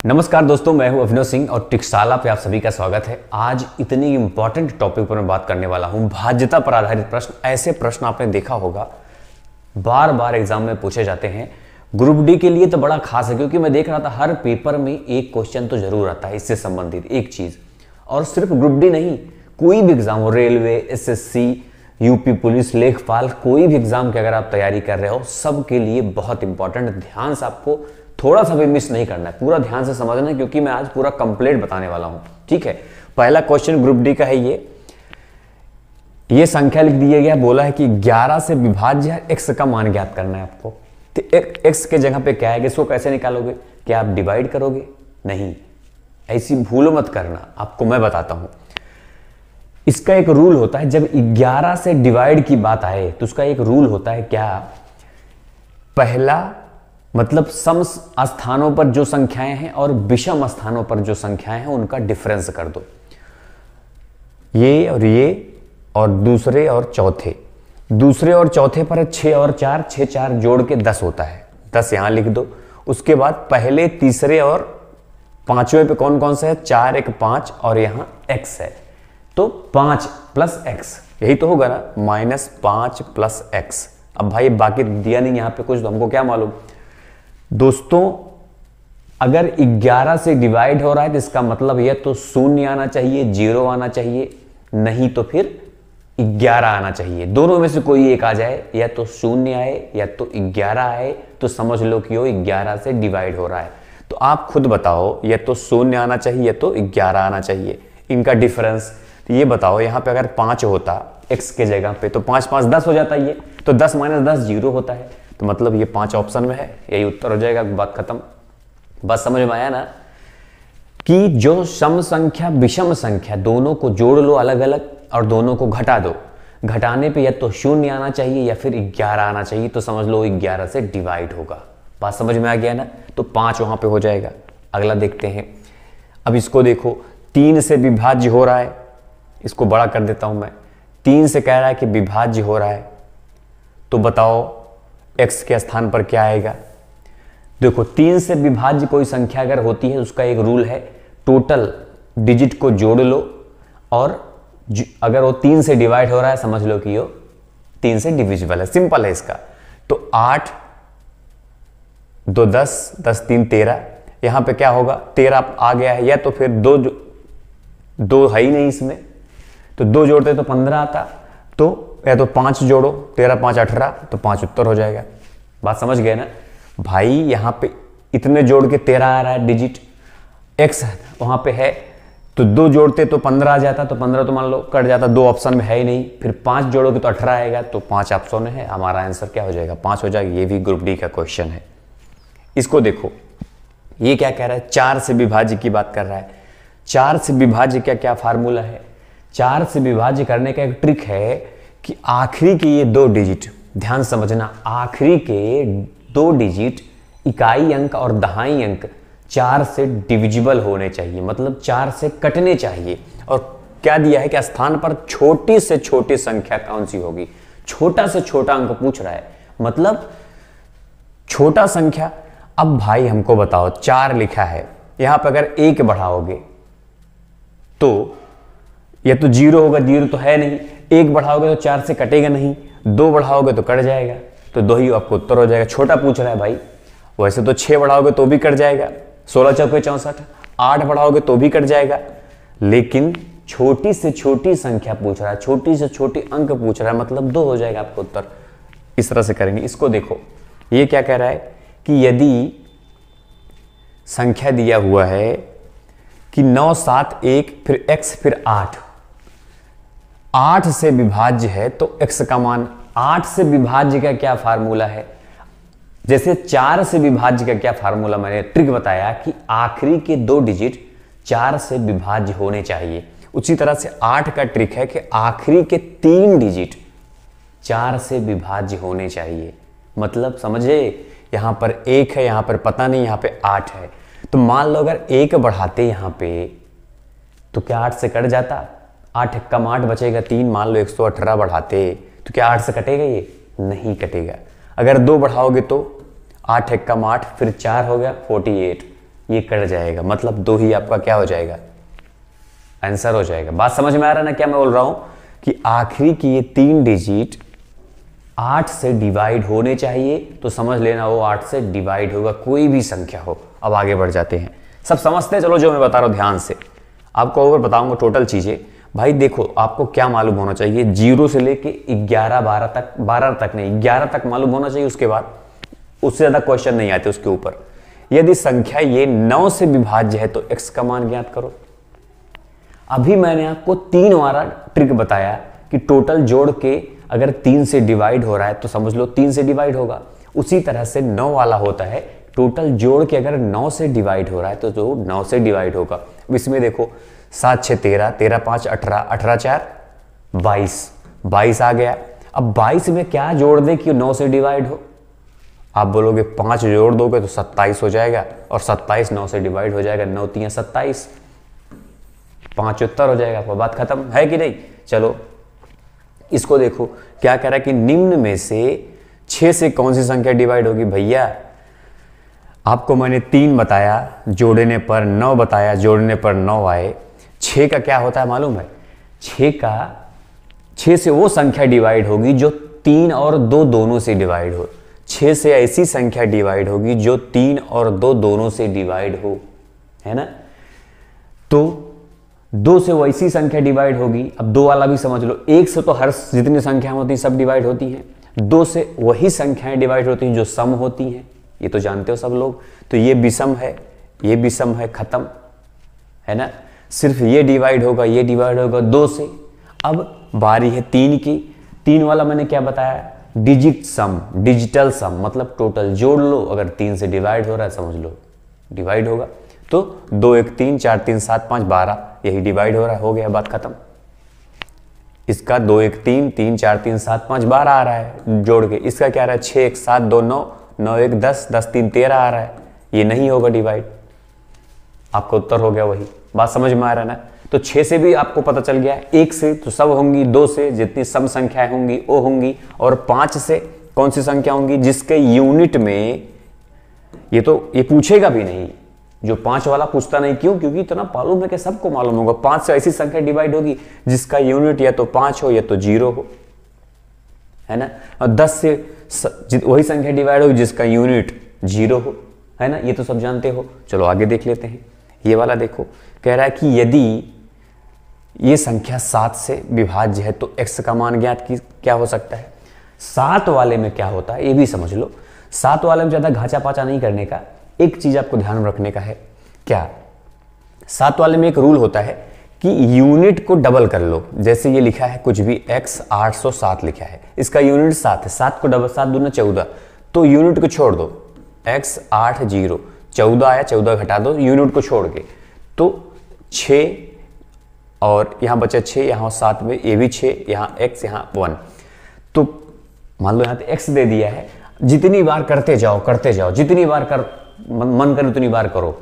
नमस्कार दोस्तों, मैं हूं अभिनव सिंह और टिकसाला पे आप सभी का स्वागत है। आज इतनी इंपॉर्टेंट टॉपिक पर मैं बात करने वाला हूं, भाज्यता पर आधारित प्रश्न। ऐसे प्रश्न आपने देखा होगा बार बार एग्जाम में पूछे जाते हैं। ग्रुप डी के लिए तो बड़ा खास है क्योंकि मैं देख रहा था हर पेपर में एक क्वेश्चन तो जरूर आता है इससे संबंधित एक चीज। और सिर्फ ग्रुप डी नहीं, कोई भी एग्जाम हो, रेलवे, एसएससी, यूपी पुलिस, लेखपाल, कोई भी एग्जाम की अगर आप तैयारी कर रहे हो, सबके लिए बहुत इंपॉर्टेंट। ध्यान से आपको थोड़ा सा भी मिस नहीं करना है, पूरा ध्यान से समझना है क्योंकि मैं आज पूरा कंप्लीट बताने वाला हूं। ठीक है, पहला क्वेश्चन ग्रुप डी का है। ये संख्या लिख दिया गया, बोला है कि 11 से विभाज्य है, x का मान ज्ञात करना है आपको। तो x के जगह पे क्या है, इसको कैसे निकालोगे? क्या आप डिवाइड करोगे? नहीं, ऐसी भूल मत करना, आपको मैं बताता हूं। इसका एक रूल होता है, जब 11 से डिवाइड की बात आए तो उसका एक रूल होता है। क्या? पहला मतलब सम स्थानों पर जो संख्याएं हैं और विषम स्थानों पर जो संख्याएं हैं उनका डिफरेंस कर दो। ये और दूसरे और चौथे पर 6 और 4, 6 4 जोड़ के 10 होता है। 10 यहां लिख दो। उसके बाद पहले, तीसरे और पांचवें पे कौन कौन सा है? 4 1 5 और यहां x है, तो 5 प्लस x, यही तो होगा ना, -5 प्लस x। अब भाई बाकी दिया नहीं यहां पे कुछ, तो हमको क्या मालूम। दोस्तों, अगर 11 से डिवाइड हो रहा है तो इसका मतलब यह तो 0 आना चाहिए, 0 आना चाहिए, नहीं तो फिर 11 आना चाहिए। दोनों में से कोई एक आ जाए, या तो 0 आए या तो 11 आए, तो समझ लो कि वो 11 से डिवाइड हो रहा है। तो आप खुद बताओ, या तो 0 आना चाहिए या तो 11 आना चाहिए, इनका डिफरेंस। तो ये बताओ, यहां पे अगर 5 होता x के जगह पे तो 5 5 10 हो जाता है ये, तो 10 - 10 0 होता है। तो मतलब ये 5 ऑप्शन में है, यही उत्तर हो जाएगा, बात खत्म। बस समझ में आया ना कि जो सम संख्या विषम संख्या दोनों को जोड़ लो अलग अलग और दोनों को घटा दो। घटाने पे या तो 0 आना चाहिए या फिर 11 आना चाहिए, तो समझ लो 11 से डिवाइड होगा। बात समझ में आ गया ना? तो 5 वहां पे हो जाएगा। अगला देखते हैं। अब इसको देखो, 3 से विभाज्य हो रहा है, इसको बड़ा कर देता हूं मैं। 3 से कह रहा है कि विभाज्य हो रहा है, तो बताओ x के स्थान पर क्या आएगा? देखो, 3 से विभाज्य कोई संख्या अगर होती है, उसका एक रूल है, टोटल डिजिट को जोड़ लो, और अगर वो 3 से डिवाइड हो रहा है, समझ लो कि वो 3 से डिविजिबल है। सिंपल है इसका। तो 8 2 10 10 3 13, यहां पे क्या होगा? 13 आ गया है, या तो फिर दो है ही नहीं इसमें, तो 2 जोड़ते तो 15 आता, तो या तो 5 जोड़ो, 13 5 18, तो 5 उत्तर हो जाएगा। बात समझ गए ना भाई? यहां पे इतने जोड़ के 13 आ रहा है डिजिट, x वहां पे है, तो 2 जोड़ते तो 15 आ जाता, तो 15 तो मान लो कट जाता, 2 ऑप्शन में है ही नहीं। फिर 5 जोड़ोगे तो 18 आएगा, तो 5 ऑप्शन है, हमारा आंसर क्या हो जाएगा? 5 हो जाएगा। ये भी ग्रुप डी का क्वेश्चन है। इसको देखो, ये क्या कह रहा है? 4 से विभाज्य की बात कर रहा है। 4 से विभाज्य का क्या फार्मूला है? 4 से विभाज्य करने का एक ट्रिक है कि आखिरी के ये 2 डिजिट, ध्यान समझना, आखिरी के 2 डिजिट इकाई अंक और दहाई अंक 4 से डिविजिबल होने चाहिए, मतलब 4 से कटने चाहिए। और क्या दिया है कि स्थान पर छोटी से छोटी संख्या कौन सी होगी? छोटा से छोटा अंक पूछ रहा है, मतलब छोटा संख्या। अब भाई हमको बताओ, 4 लिखा है, यहां पर अगर 1 बढ़ाओगे तो या तो 0 होगा, 0 तो है नहीं। 1 बढ़ाओगे तो 4 से कटेगा नहीं, 2 बढ़ाओगे तो कट जाएगा, तो 2 ही आपको उत्तर हो जाएगा। छोटा पूछ रहा है भाई। वैसे तो 6 बढ़ाओगे तो भी कट जाएगा, 16 चौके 64। 8 बढ़ाओगे तो भी कट जाएगा, लेकिन छोटी से छोटी संख्या पूछ रहा है, छोटी से छोटी अंक पूछ रहा है, मतलब 2 हो जाएगा आपको उत्तर। इस तरह से करेंगे। इसको देखो, ये क्या कह रहा है कि यदि संख्या दिया हुआ है कि 9 7 1 फिर x फिर 8 से विभाज्य है, तो x का मान 8 से विभाज्य का क्या फार्मूला है? जैसे 4 से विभाज्य का क्या फार्मूला, मैंने ट्रिक बताया कि आखिरी के 2 डिजिट 4 से विभाज्य होने चाहिए। उसी तरह से 8 का ट्रिक है कि आखिरी के 3 डिजिट 4 से विभाज्य होने चाहिए। मतलब समझे, यहां पर 1 है, यहां पर पता नहीं, यहां पे 8 है, तो मान लो अगर 1 बढ़ाते यहां पे, तो क्या 8 से कट जाता? 8 1 8 बचेगा 3। मान लो 118 बढ़ाते, तो क्या 8 से कटेगा? ये नहीं कटेगा। अगर 2 बढ़ाओगे तो 8 1 8, फिर 4 हो गया 48, ये कट जाएगा, मतलब 2 ही आपका क्या हो जाएगा, आंसर हो जाएगा। बात समझ में आ रहा है ना क्या मैं बोल रहा हूं, कि आखिरी की ये 3 डिजिट 8 से डिवाइड होने चाहिए, तो समझ लेना वो 8 से डिवाइड होगा, कोई भी संख्या हो। अब आगे बढ़ जाते हैं, सब समझते हैं, चलो जो मैं बता रहा हूं ध्यान से आपको और बताऊंगा टोटल चीजें। भाई देखो, आपको क्या मालूम होना चाहिए, 0 से लेके 11 12 तक, 12 तक नहीं 11 तक मालूम होना चाहिए, उसके बाद उससे ज्यादा क्वेश्चन नहीं आते उसके ऊपर। यदि संख्या ये 9 से विभाज्य है तो x का मान ज्ञात करो। अभी मैंने आपको 3 वाला ट्रिक बताया कि टोटल जोड़ के अगर 3 से डिवाइड हो रहा है तो समझ लो 3 से डिवाइड होगा। उसी तरह से 9 वाला होता है, टोटल जोड़ के अगर 9 से डिवाइड हो रहा है तो जो 9 से डिवाइड होगा। इसमें देखो 7 6 13, 13 5 18, 18 4 22, 22 आ गया। अब 22 में क्या जोड़ दे कि 9 से डिवाइड हो, आप बोलोगे 5 जोड़ दोगे तो 27 हो जाएगा, और 27 9 से डिवाइड हो जाएगा, 9 3 27, 5 उत्तर हो जाएगा, आपको बात खत्म है कि नहीं। चलो इसको देखो क्या कह रहा है कि निम्न में से 6 से कौन सी संख्या डिवाइड होगी। भैया आपको मैंने 3 बताया, जोड़ने पर 9 बताया, जोड़ने पर 9 आए। 6 का क्या होता है मालूम है, 6 से वो संख्या डिवाइड होगी जो 3 और 2 दोनों से डिवाइड हो। 6 से ऐसी संख्या डिवाइड होगी जो 3 और 2 दोनों से डिवाइड हो, है ना। तो 2 से वैसी संख्या डिवाइड होगी। अब 2 वाला भी समझ लो, 1 से तो हर जितनी संख्याएं होती हैं सब डिवाइड होती हैं, 2 से वही संख्याएं डिवाइड होती हैं जो सम होती हैं, ये तो जानते हो सब लोग। तो ये विषम है, ये विषम है, खत्म, है ना। सिर्फ ये डिवाइड होगा, ये डिवाइड होगा 2 से। अब बारी है 3 की। 3 वाला मैंने क्या बताया, डिजिट सम, डिजिटल सम, मतलब टोटल जोड़ लो, अगर 3 से डिवाइड हो रहा है समझ लो डिवाइड होगा। तो 2 1 3 4 3 7 5 12, यही डिवाइड हो रहा है, हो गया, बात खत्म। इसका 2 1 3 3 4 3 7 5 12 आ रहा है जोड़ के। इसका क्या आ रहा है, 6 1 7 2 9 9 1 10 10 3 13 आ रहा है, ये नहीं होगा डिवाइड, आपका उत्तर हो गया वही। बात समझ में आ रहा है ना। तो 6 से भी आपको पता चल गया, 1 से तो सब होंगी, 2 से जितनी सम संख्याएं होंगी वो होंगी, और 5 से कौन सी संख्या होंगी जिसके यूनिट में, ये पूछेगा भी नहीं, जो 5 वाला पूछता नहीं, क्यों, क्योंकि इतना मालूम है कि सबको मालूम होगा 5 से ऐसी संख्या डिवाइड होगी जिसका यूनिट या तो 5 हो या तो 0 हो, है ना। और 10 से वही संख्या डिवाइड होगी जिसका यूनिट 0 हो, है ना, ये तो सब जानते हो। चलो आगे देख लेते हैं। ये वाला देखो, कह रहा है कि यदि ये संख्या 7 से विभाज्य है तो x का मान ज्ञात क्या हो सकता है। 7 वाले में क्या होता है ये भी समझ लो। 7 वाले में ज्यादा घाचा पाचा नहीं करने का, एक चीज आपको ध्यान में रखने का है। क्या, 7 वाले में एक रूल होता है कि यूनिट को डबल कर लो। जैसे ये लिखा है कुछ भी x 807 लिखा है, इसका यूनिट 7 है, 7 को डबल, 7 दूना 14, तो यूनिट को छोड़ दो, x 8 0 14 आया, 14 घटा दो यूनिट को छोड़ के, तो 6 और यहाँ बचा 6, यहाँ 7 में ये भी 6, यहाँ x यहाँ 1, तो मान लो यहाँ पे x दे दिया है। जितनी बार करते जाओ, जितनी बार मन करे उतनी बार करो।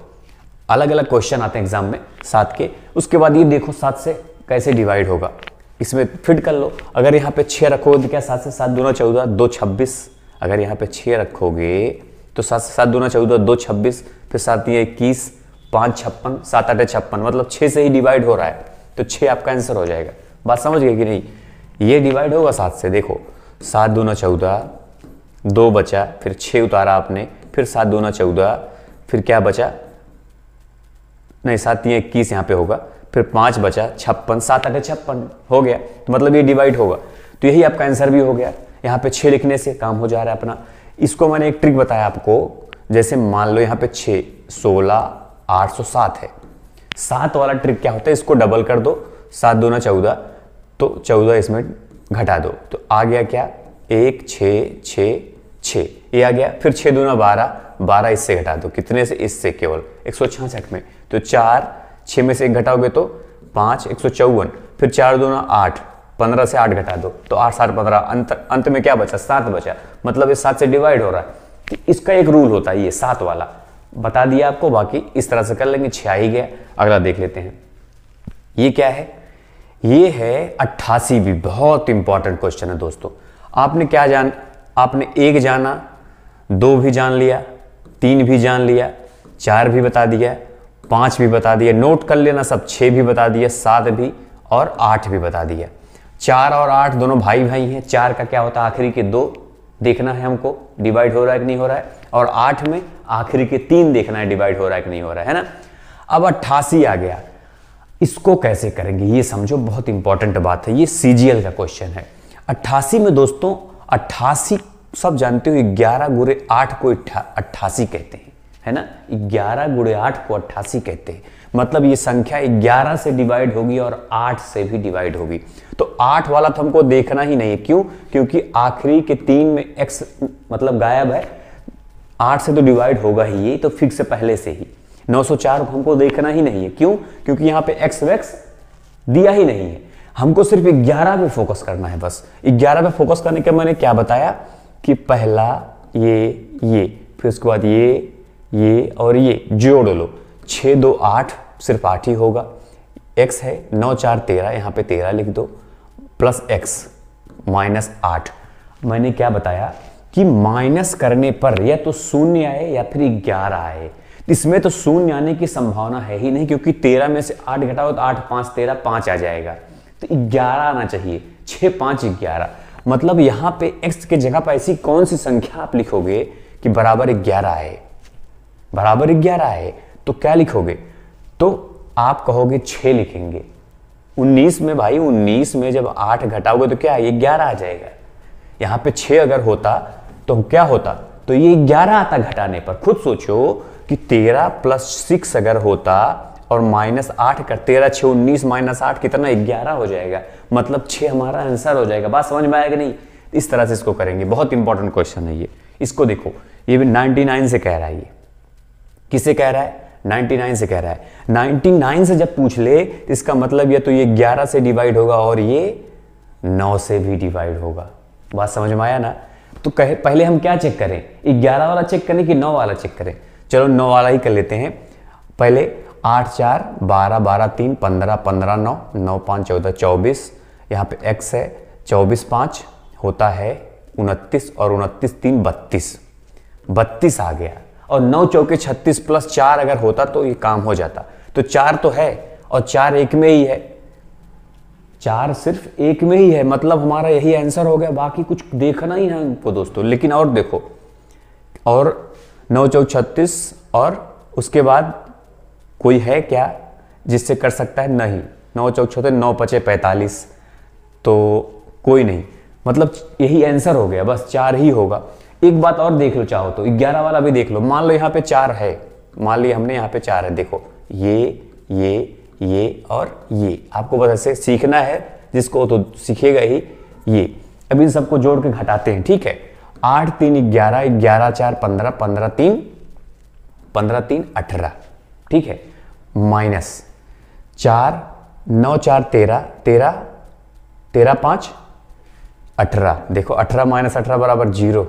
अलग अलग क्वेश्चन आते हैं एग्जाम में 7 के। उसके बाद ये देखो 7 से कैसे डिवाइड होगा, इसमें फिट कर लो। अगर यहाँ पे 6 रखोगे तो क्या, 7 से 7 दूना 14 2 26, अगर यहाँ पे 6 रखोगे तो 7 से 7 दूना 14 2 26, फिर 7 ये 21 5 56, 7 8 56, मतलब 6 से ही डिवाइड हो रहा है, तो 6 आपका आंसर हो जाएगा। बात समझ गए कि नहीं। ये डिवाइड होगा 7 से, देखो 7 दूना 14, 2 बचा, फिर 6 उतारा आपने, फिर 7 दूना 14, फिर क्या बचा, नहीं 7 ये 21 यहाँ पे होगा, फिर 5 बचा 56, 7 8 56 हो गया, तो मतलब ये डिवाइड होगा, तो यही आपका आंसर भी हो गया। यहाँ पे 6 लिखने से काम हो जा रहा है अपना। इसको मैंने एक ट्रिक बताया आपको, जैसे मान लो यहाँ पे 6 16 807 है, 7 वाला ट्रिक क्या होता है, इसको डबल कर दो, 7 दूना 14, तो 14 इसमें घटा दो, तो आ गया क्या 1 6 6 6, ये आ गया। फिर 6 दूना 12, 12 इससे घटा दो, कितने से, इससे, केवल 166 में, तो 4 6 में से 1 घटाओगे तो 5 154, फिर 4 दूना 8, 15 से 8 घटा दो, तो 8 7 15, अंत में क्या बचा, 7 बचा, मतलब ये 7 से डिवाइड हो रहा है। तो इसका एक रूल होता है, ये 7 वाला बता दिया आपको, बाकी इस तरह से कर लेंगे। 6 आ ही गया। अगला देख लेते हैं, ये क्या है, ये है 88 भी, बहुत इंपॉर्टेंट क्वेश्चन है दोस्तों। आपने क्या आपने 1 जाना, 2 भी जान लिया, 3 भी जान लिया, 4 भी बता दिया, 5 भी बता दिया, नोट कर लेना सब, 6 भी बता दिया, 7 भी और 8 भी बता दिया। 4 और 8 दोनों भाई भाई हैं। 4 का क्या होता है, आखिरी के 2 देखना है हमको, डिवाइड हो रहा है कि नहीं हो रहा है, और 8 में आखिरी के 3 देखना है, डिवाइड हो रहा है कि नहीं हो रहा है ना। अब 88 आ गया, इसको कैसे करेंगे ये समझो, बहुत इंपॉर्टेंट बात है, ये सीजीएल का क्वेश्चन है। 88 में दोस्तों, 88 सब जानते हो 11 गुणे 8 को 88 कहते हैं, है ना। 11 गुणे 8 को 88 कहते हैं, मतलब ये संख्या 11 से डिवाइड होगी और 8 से भी डिवाइड होगी। तो 8 वाला तो हमको देखना ही नहीं है, क्यों? क्योंकि आखिरी के 3 में x मतलब गायब है, 8 से तो डिवाइड होगा ही, ये तो फिक्स है पहले से ही। 904 को हमको देखना ही नहीं है, क्यों? क्योंकि यहाँ पे x वैक्स दिया ही नहीं है, हमको सिर्फ 11 पे फोकस करना है बस। 11 पे फोकस करने के मैंने क्या बताया कि पहला ये, फिर उसके बाद ये और ये जोड़ लो, 6 2 8, सिर्फ 8 ही होगा। x है 9 4 13, यहाँ पे 13 लिख दो, प्लस x माइनस 8। मैंने क्या बताया कि माइनस करने पर या तो शून्य आए या फिर 11 आए। इसमें तो शून्य आने की संभावना है ही नहीं, क्योंकि 13 में से 8 घटाओ तो 8 5 13, 5 आ जाएगा, तो 11 आना चाहिए। 6 5 11, मतलब यहाँ पे x के जगह पर ऐसी कौन सी संख्या आप लिखोगे कि बराबर 11 आए, बराबर 11 आए, तो क्या लिखोगे? तो आप कहोगे 6 लिखेंगे। 19 में भाई, 19 में जब 8 घटाओगे तो क्या 11 आ जाएगा। यहाँ पे 6 अगर होता तो क्या होता, तो ये 11 आता घटाने पर। खुद सोचो कि 13 प्लस 6 अगर होता और माइनस 8 कर, 13 6 19 माइनस 8 कितना, 11 हो जाएगा, मतलब 6 हमारा आंसर हो जाएगा। बात समझ में आएगा नहीं? इस तरह से इसको करेंगे, बहुत इंपॉर्टेंट क्वेश्चन है ये। इसको देखो, ये भी 99 से कह रहा है, ये किसे कह रहा है? 99 से कह रहा है। 99 से जब पूछ ले तो इसका मतलब ये तो ये 11 से डिवाइड होगा और ये 9 से भी डिवाइड होगा। बात समझ में आया ना? तो पहले हम क्या चेक करें, 11 वाला चेक करें कि 9 वाला चेक करें? चलो 9 वाला ही कर लेते हैं। पहले 8 4 12 12 3 15 15 9 9 5 14 24, यहाँ पे x है 24 5 होता है 29 और 29 3 32, 32 आ गया। और 9 चौके 36 प्लस 4 अगर होता तो ये काम हो जाता। तो 4 तो है और 4 एक में ही है, 4 सिर्फ एक में ही है, मतलब हमारा यही आंसर हो गया, बाकी कुछ देखना ही है हमको दोस्तों। लेकिन और देखो, और 9 चौक 36 और उसके बाद कोई है क्या जिससे कर सकता है? नहीं। 9 चौक 36, 9 पचे 45, तो कोई नहीं, मतलब यही आंसर हो गया, बस 4 ही होगा। एक बात और देख लो चाहो तो, 11 वाला भी देख लो। मान लो यहाँ पे 4 है, मान लिया हमने यहाँ पे 4 है, देखो ये और ये, आपको बस ऐसे सीखना है, जिसको तो सीखेगा ही ये। अब इन सबको जोड़ के घटाते हैं, ठीक है। 8 3 11, 11 4 15, 15 3 18, ठीक है, माइनस 4 9 4 13, 13 5 18, देखो 18 माइनस 18 बराबर 0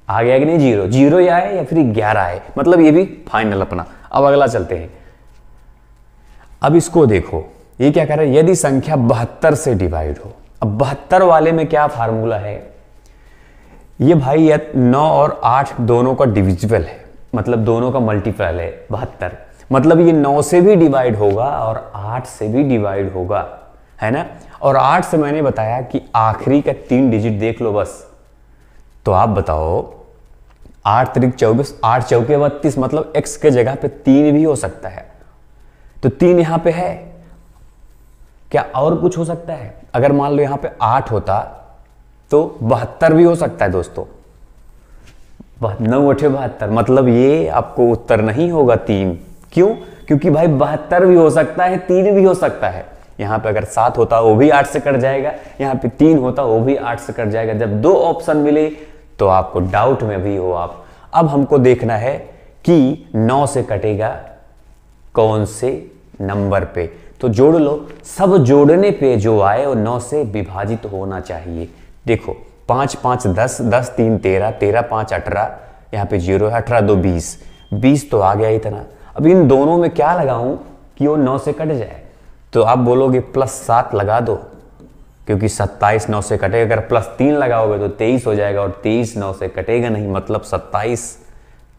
आ गया कि नहीं? 0 0 ही आए या फिर 11 आए, मतलब ये भी फाइनल अपना। अब अगला चलते हैं। अब इसको देखो, ये क्या कर रहा है, यदि संख्या 72 से डिवाइड हो। अब 72 वाले में क्या फार्मूला है? ये भाई 9 और 8 दोनों का डिविजिबल है, मतलब दोनों का मल्टीपल है 72, मतलब ये 9 से भी डिवाइड होगा और 8 से भी डिवाइड होगा, है ना। और 8 से मैंने बताया कि आखिरी का 3 डिजिट देख लो बस। तो आप बताओ, 8 3 24, 8 चौके 32, मतलब x के जगह पे 3 भी हो सकता है, तो 3 यहां पे है क्या? और कुछ हो सकता है? अगर मान लो यहां पे 8 होता तो 72 भी हो सकता है दोस्तों, 9 8 72, मतलब ये आपको उत्तर नहीं होगा 3। क्यों? क्योंकि भाई 72 भी हो सकता है, 3 भी हो सकता है। यहाँ पे अगर 7 होता वो भी 8 से कट जाएगा, यहाँ पे 3 होता वो भी 8 से कट जाएगा। जब 2 ऑप्शन मिले तो आपको डाउट में भी हो आप। अब हमको देखना है कि 9 से कटेगा कौन से नंबर पे, तो जोड़ लो। सब जोड़ने पे जो आए वो 9 से विभाजित होना चाहिए। देखो 5 5 10, 10 3 13, 13 5 18, यहाँ पे 0 है, 18 2 20, 20 तो आ गया इतना। अब इन दोनों में क्या लगाऊं कि वो 9 से कट जाए? तो आप बोलोगे +7 लगा दो, क्योंकि 27 9 से कटेगा। अगर +3 लगाओगे तो 23 हो जाएगा, और 23 9 से कटेगा नहीं, मतलब 27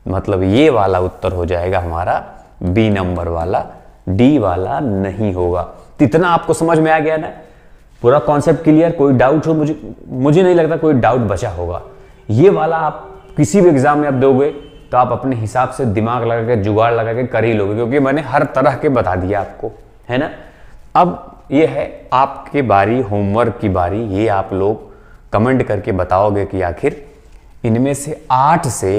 मतलब ये वाला उत्तर हो जाएगा हमारा बी नंबर वाला, डी वाला नहीं होगा। तो इतना आपको समझ में आ गया ना, पूरा कॉन्सेप्ट क्लियर? कोई डाउट हो? मुझे नहीं लगता कोई डाउट बचा होगा। ये वाला आप किसी भी एग्जाम में आप दोगे तो आप अपने हिसाब से दिमाग लगा के, जुगाड़ लगा के कर ही लोगे, क्योंकि मैंने हर तरह के बता दिया आपको, है ना। अब ये है आपकी बारी, होमवर्क की बारी। ये आप लोग कमेंट करके बताओगे कि आखिर इनमें से 8 से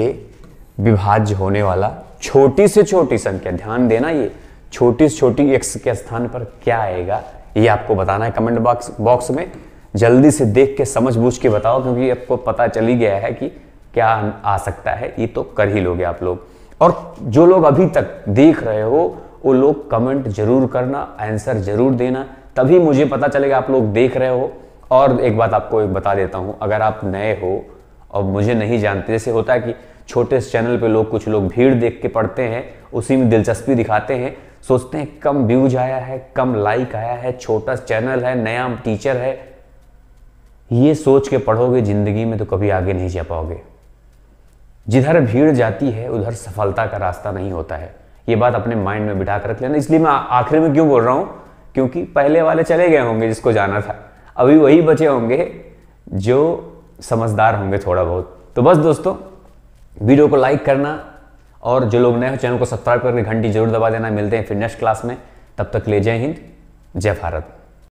विभाज्य होने वाला छोटी से छोटी संख्या, ध्यान देना, ये छोटी से छोटी x के स्थान पर क्या आएगा, ये आपको बताना है कमेंट बॉक्स में। जल्दी से देख के समझ बूझ के बताओ, क्योंकि आपको पता चल ही गया है कि क्या आ सकता है, ये तो कर ही लोगे आप लोग। और जो लोग अभी तक देख रहे हो वो लोग कमेंट जरूर करना, आंसर जरूर देना, तभी मुझे पता चलेगा आप लोग देख रहे हो। और एक बात आपको एक बता देता हूं, अगर आप नए हो और मुझे नहीं जानते, जैसे होता है कि छोटे चैनल पे लोग, कुछ लोग भीड़ देख के पढ़ते हैं, उसी में दिलचस्पी दिखाते हैं, सोचते हैं कम व्यूज आया है, कम लाइक आया है, छोटा चैनल है, नया टीचर है, ये सोच के पढ़ोगे जिंदगी में तो कभी आगे नहीं जा पाओगे। जिधर भीड़ जाती है उधर सफलता का रास्ता नहीं होता है, ये बात अपने माइंड में बिठा कर रख लेना। इसलिए मैं आखिर में क्यों बोल रहा हूं, क्योंकि पहले वाले चले गए होंगे जिसको जाना था, अभी वही बचे होंगे जो समझदार होंगे थोड़ा बहुत। तो बस दोस्तों, वीडियो को लाइक करना और जो लोग नए हो चैनल को सब्सक्राइब करके घंटी जरूर दबा देना। मिलते हैं फिर नेक्स्ट क्लास में, तब तक ले जय हिंद, जय भारत।